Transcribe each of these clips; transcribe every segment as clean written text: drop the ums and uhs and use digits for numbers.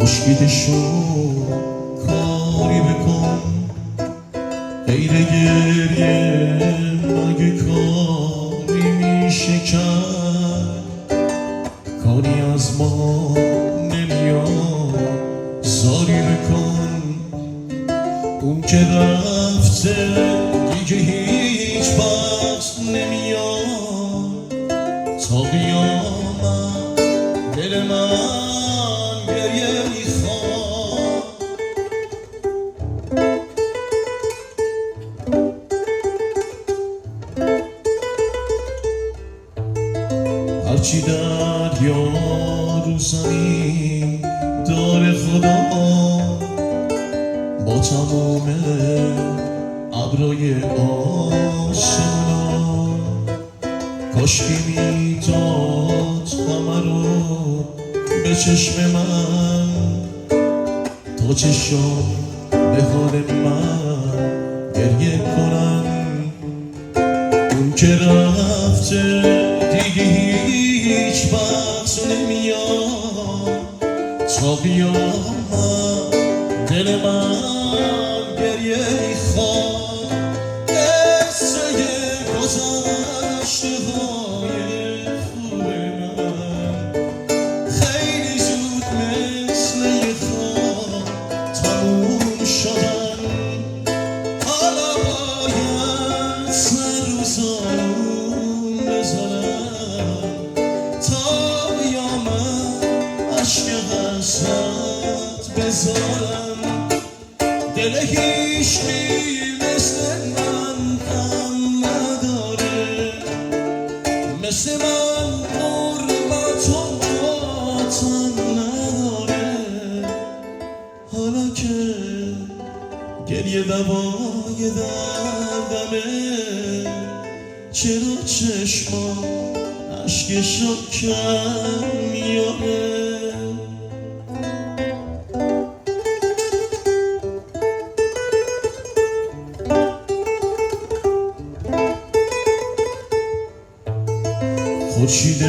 خشکیده شو کاری بکن، غیر گریه مگه کاری میشه کرد؟ کاری از ما نمیاد زاری بکن، اون که رفته دیگه هیچ وقت نمیاد. تا قیامت دل من گریه میخواد. هرچی دریا رو زمین داره خدا با تمام ابرای آسمان، کاشکی میداد همه رو به چشم من، تا چشم به حال من گریه کنن. اون که رفته دیگه هیچ وقت نمیاد. تا قیامت دل من گریه میخواد. قصه گذشته های خوب من خیلی زود مثل یه خواب تموم شدن. حالا باید سر رو زانون بذارم تا قیامت عشق حسرت بذارم. دل هیچکی مثل من غم نداره، مثل من غربت و وطن نداره. حالا که گریه دوای دردمه، چرا چشمام اشکشو کم میاره؟ خورشید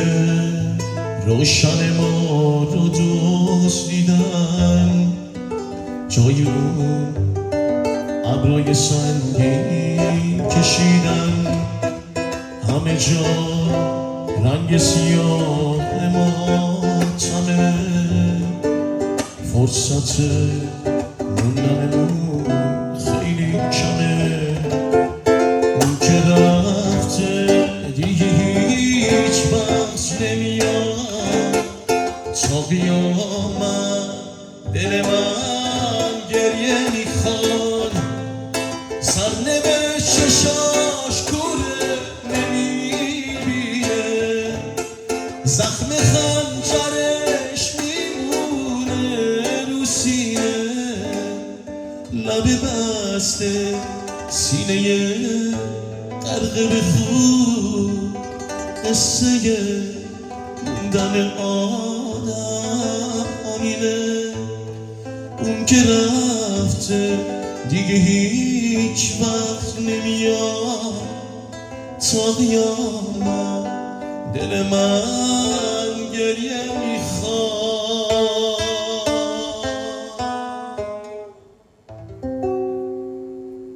روشن ما رو دزدیدن، جای اون ابرای سنگین کشیدن. همه جا رنگ سیاه ماتمه، فرصت موندنمون خیلی کمه. اون که رفته دیگه هیچ وقت نمیاد. تا قیامت دل من گریه میخواد. سرنوشت چشاش کوره نمیبینه، زخم خنجرش میمونه رو سینه. لب بسته سینه غرق به خون، قصه موندن آدم همینه. اون که رفته دیگه هیچ وقت نمیاد. تا قیامت دل من گریه